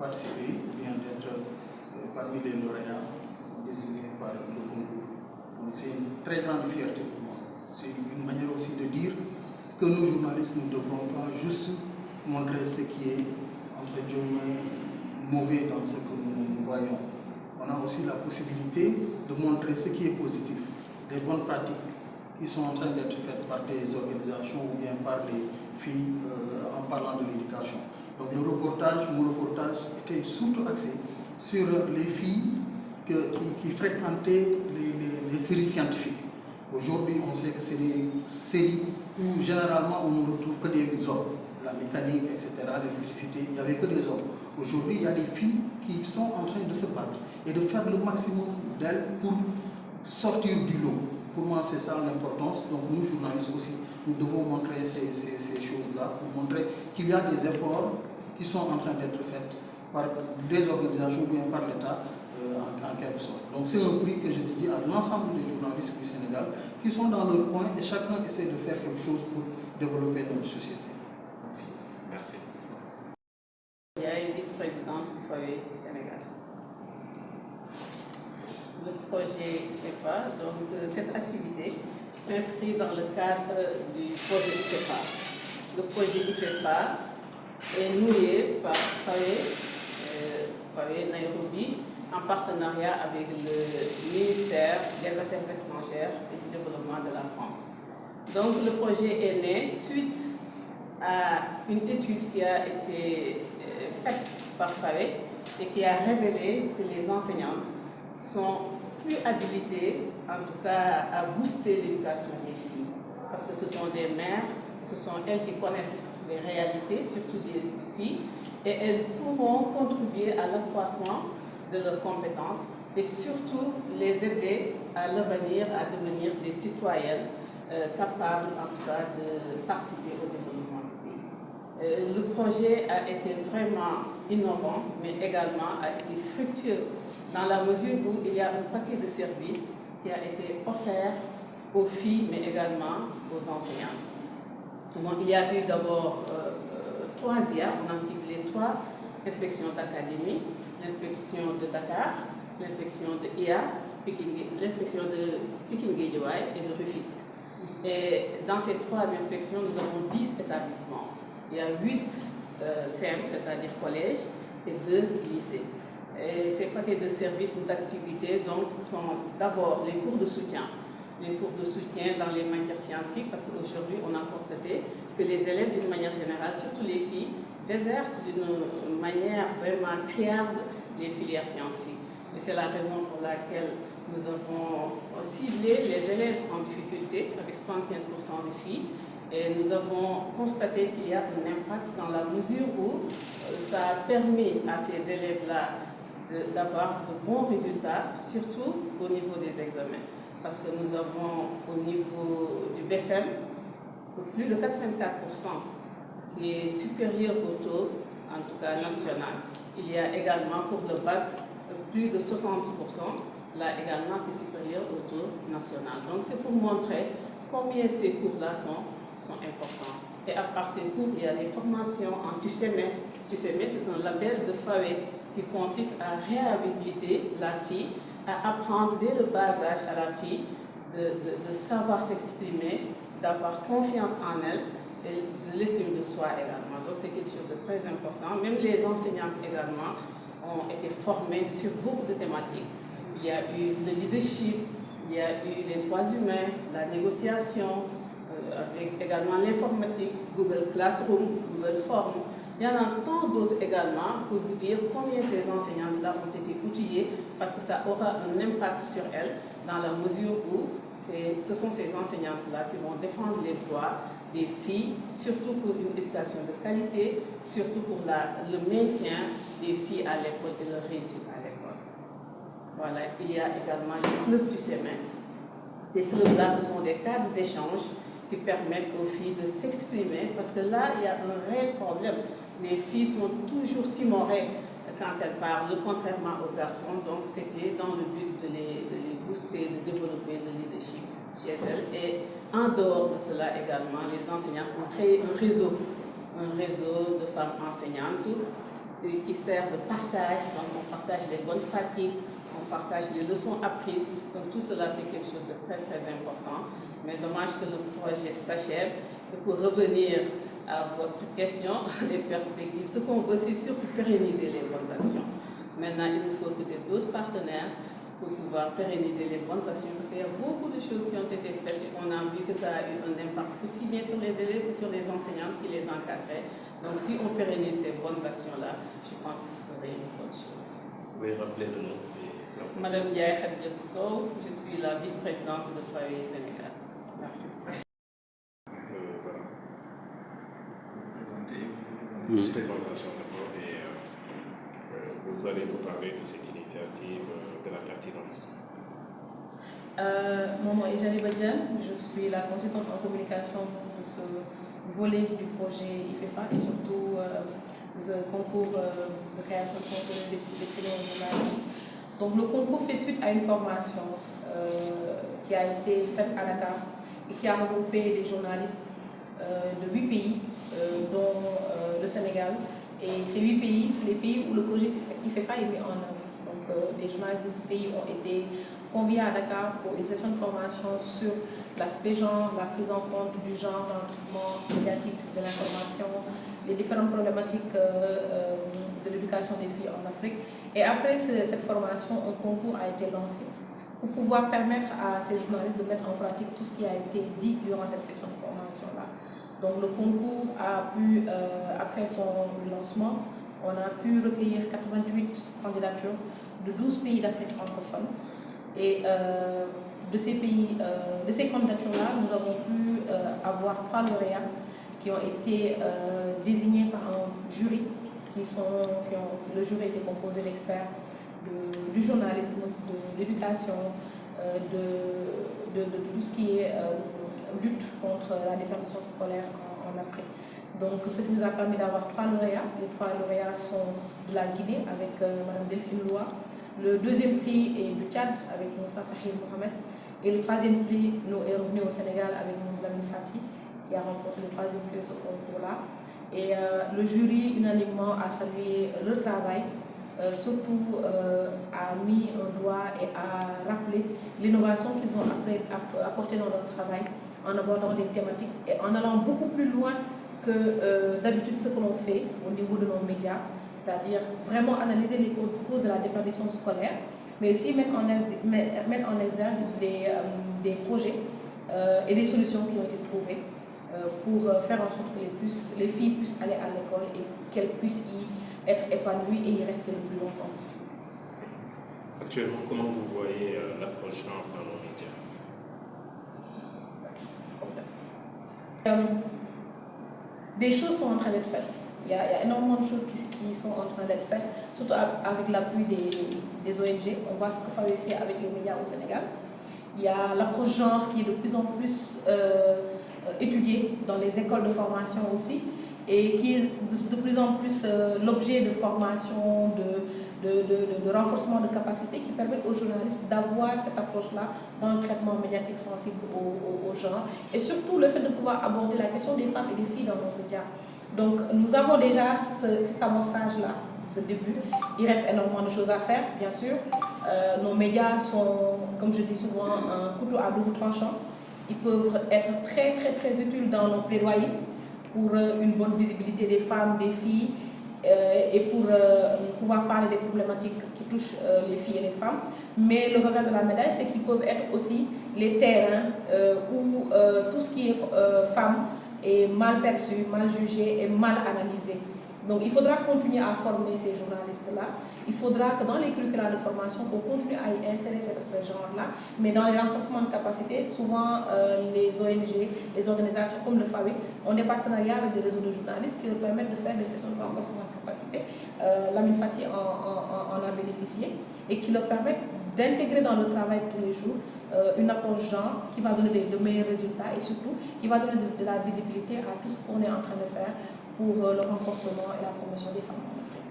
participer ou bien d'être parmi les lauréats désignés par le concours. C'est une très grande fierté pour moi. C'est une manière aussi de dire que nous, journalistes, nous ne devrons pas juste montrer ce qui est, entre guillemets, mauvais dans ce que nous voyons. On a aussi la possibilité de montrer ce qui est positif, les bonnes pratiques qui sont en train d'être faites par des organisations ou bien par des filles en parlant de l'éducation. Donc mon reportage était surtout axé sur les filles qui fréquentaient les séries scientifiques. Aujourd'hui, on sait que c'est des séries où généralement on ne retrouve que des hommes. La mécanique, etc., l'électricité, il n'y avait que des hommes. Aujourd'hui, il y a des filles qui sont en train de se battre et de faire le maximum d'elles pour sortir du lot. Pour moi, c'est ça l'importance. Donc nous, journalistes aussi, nous devons montrer ces choses-là pour montrer qu'il y a des efforts qui sont en train d'être faits par les organisations ou bien par l'État en quelque sorte. Donc c'est un prix que je dédie à l'ensemble des journalistes du Sénégal qui sont dans leur coin et chacun essaie de faire quelque chose pour développer notre société. Merci. Merci. Il y a une vice-présidente du FAWE Sénégal. Le projet IFEFA, donc cette activité s'inscrit dans le cadre du projet IFEFA. Le projet IFEFA est noué par FAWE Nairobi en partenariat avec le ministère des Affaires étrangères et du développement de la France. Donc le projet est né suite à une étude qui a été faite par FAWE et qui a révélé que les enseignantes sont plus habilitées, en tout cas, à booster l'éducation des filles. Parce que ce sont des mères, ce sont elles qui connaissent les réalités, surtout des filles, et elles pourront contribuer à l'accroissement de leurs compétences et surtout les aider à l'avenir à devenir des citoyennes capables, en tout cas, de participer au développement du pays. Le projet a été vraiment innovant, mais également a été fructueux dans la mesure où il y a un paquet de services qui a été offert aux filles, mais également aux enseignantes. Donc, il y a eu d'abord 3 IA, on a ciblé 3 inspections d'académie, l'inspection de Dakar, l'inspection de IA, l'inspection de Pikine-Guédiawaye et de Rufisque. Et dans ces 3 inspections, nous avons 10 établissements. Il y a 8 CEM, c'est-à-dire collèges, et 2 lycées. Et ces paquets de services ou d'activités donc, sont d'abord les cours de soutien. Les cours de soutien dans les matières scientifiques, parce qu'aujourd'hui, on a constaté que les élèves, d'une manière générale, surtout les filles, désertent d'une manière vraiment criarde les filières scientifiques. Et c'est la raison pour laquelle nous avons ciblé les élèves en difficulté, avec 75% de filles, et nous avons constaté qu'il y a un impact dans la mesure où ça a permis à ces élèves-là d'avoir de bons résultats, surtout au niveau des examens. Parce que nous avons au niveau du BFM plus de 84% qui est supérieur au taux, en tout cas national. Il y a également pour le bac plus de 60%, là également c'est supérieur au taux national. Donc c'est pour montrer combien ces cours-là sont importants. Et à part ces cours, il y a les formations en TUSEME. TUSEME, c'est un label de FAWE qui consiste à réhabiliter la fille, à apprendre dès le bas âge à la fille de savoir s'exprimer, d'avoir confiance en elle et de l'estime de soi également. Donc c'est quelque chose de très important. Même les enseignantes également ont été formées sur beaucoup de thématiques. Il y a eu le leadership, il y a eu les droits humains, la négociation, avec également l'informatique, Google Classroom, Google Form. Il y en a tant d'autres également pour vous dire combien ces enseignantes-là ont été outillées parce que ça aura un impact sur elles dans la mesure où ce sont ces enseignantes-là qui vont défendre les droits des filles, surtout pour une éducation de qualité, surtout pour le maintien des filles à l'école et leur réussite à l'école. Voilà, il y a également les clubs du SEMEN. Ces clubs-là, ce sont des cadres d'échange qui permettent aux filles de s'exprimer parce que là, il y a un réel problème. Les filles sont toujours timorées quand elles parlent, contrairement aux garçons. Donc, c'était dans le but de les booster, de développer le leadership chez elles. Et en dehors de cela également, les enseignantes ont créé un réseau de femmes enseignantes qui sert de partage. Donc on partage les bonnes pratiques, on partage les leçons apprises. Donc tout cela, c'est quelque chose de très très important. Mais dommage que le projet s'achève. Et pour revenir à votre question, les perspectives, ce qu'on veut, c'est surtout pérenniser les bonnes actions. Maintenant, il nous faut peut-être d'autres partenaires pour pouvoir pérenniser les bonnes actions, parce qu'il y a beaucoup de choses qui ont été faites et on a vu que ça a eu un impact aussi bien sur les élèves que sur les enseignantes qui les encadraient. Donc si on pérennise ces bonnes actions-là, je pense que ce serait une bonne chose. Vous pouvez rappeler le nom et la fonction. Madame Ndiaye Khadija Sow, je suis la vice-présidente de FAWE Sénégal. Merci. Voilà. Présenter. Présentation d'abord et vous allez nous parler de cette initiative, de la pertinence. Mon nom est Jali Badiane, je suis la consultante en communication de ce volet du projet IFEFA et surtout le concours de création de contenu destiné aux journalistes. Donc le concours fait suite à une formation qui a été faite à Dakar et qui a regroupé des journalistes de 8 pays, dont le Sénégal. Et ces 8 pays, c'est les pays où le projet IFEFA est mis en œuvre. Donc des journalistes de ces pays ont été conviés à Dakar pour une session de formation sur l'aspect genre, la prise en compte du genre dans le traitement médiatique de l'information, les différentes problématiques de l'éducation des filles en Afrique. Et après cette formation, un concours a été lancé pour pouvoir permettre à ces journalistes de mettre en pratique tout ce qui a été dit durant cette session de formation-là. Donc le concours a pu, après son lancement, on a pu recueillir 88 candidatures de 12 pays d'Afrique francophone. Et de ces candidatures-là, nous avons pu avoir 3 lauréats qui ont été désignés par un jury. Le jury était composé d'experts du journalisme, de l'éducation, de tout ce qui est lutte contre la déperdition scolaire en Afrique. Donc, ce qui nous a permis d'avoir 3 lauréats. Les 3 lauréats sont de la Guinée avec Mme Delphine Loua. Le 2e prix est du Tchad avec Moussa Tahir Mohamed. Et le 3e prix nous est revenu au Sénégal avec Mme Fati, qui a remporté le 3e prix de ce concours-là. Et le jury, unanimement, a salué le travail, surtout a mis un doigt et a rappelé l'innovation qu'ils ont apportée dans leur travail en abordant des thématiques et en allant beaucoup plus loin que d'habitude ce que l'on fait au niveau de nos médias, c'est-à-dire vraiment analyser les causes de la déperdition scolaire, mais aussi mettre en exergue des projets et des solutions qui ont été trouvées pour faire en sorte que les filles puissent aller à l'école et qu'elles puissent y être épanouies et y rester le plus longtemps possible. Actuellement, comment vous voyez l'approche genre dans nos médias? Des choses sont en train d'être faites. Il y a énormément de choses qui sont en train d'être faites, surtout avec l'appui des ONG. On voit ce que FAWE fait avec les médias au Sénégal. Il y a l'approche genre qui est de plus en plus étudiée dans les écoles de formation aussi et qui est de plus en plus l'objet de formation, de renforcement de capacités qui permettent aux journalistes d'avoir cette approche-là dans le traitement médiatique sensible au genre et surtout le fait de pouvoir aborder la question des femmes et des filles dans nos médias. Donc nous avons déjà cet amorçage-là, ce début. Il reste énormément de choses à faire, bien sûr. Nos médias sont, comme je dis souvent, un couteau à double tranchant. Ils peuvent être très très très utiles dans nos plaidoyers pour une bonne visibilité des femmes, des filles, et pour pouvoir parler des problématiques qui touchent les filles et les femmes. Mais le revers de la médaille, c'est qu'ils peuvent être aussi les terrains où tout ce qui est femme est mal perçu, mal jugé et mal analysé. Donc il faudra continuer à former ces journalistes-là. Il faudra que dans les curricula de formation, on continue à y insérer cet aspect genre-là. Mais dans les renforcements de capacité, souvent les ONG, les organisations comme le FAWE ont des partenariats avec des réseaux de journalistes qui leur permettent de faire des sessions de renforcement de capacité. Lamine Fati en a bénéficié et qui leur permettent d'intégrer dans le travail de tous les jours une approche genre qui va donner de meilleurs résultats et surtout qui va donner de la visibilité à tout ce qu'on est en train de faire pour le renforcement et la promotion des femmes en Afrique.